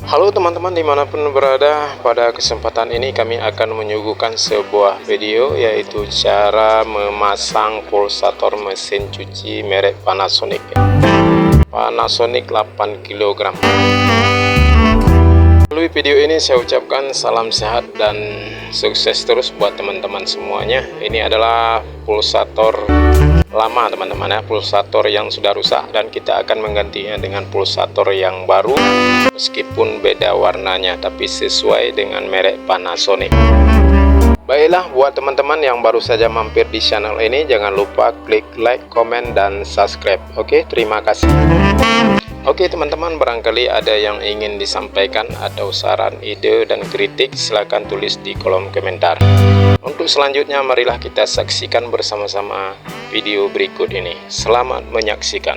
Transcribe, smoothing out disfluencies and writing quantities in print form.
Halo teman-teman dimanapun berada, pada kesempatan ini kami akan menyuguhkan sebuah video yaitu cara memasang pulsator mesin cuci merek Panasonic 8 kg. Melalui video ini saya ucapkan salam sehat dan sukses terus buat teman-teman semuanya. Ini adalah pulsator lama teman-teman ya, pulsator yang sudah rusak, dan kita akan menggantinya dengan pulsator yang baru meskipun beda warnanya tapi sesuai dengan merek Panasonic. Baiklah, buat teman-teman yang baru saja mampir di channel ini, jangan lupa klik like, komen, dan subscribe. Oke, terima kasih. Oke teman-teman, barangkali ada yang ingin disampaikan atau saran, ide, dan kritik, silahkan tulis di kolom komentar. Untuk selanjutnya, marilah kita saksikan bersama-sama video berikut ini. Selamat menyaksikan.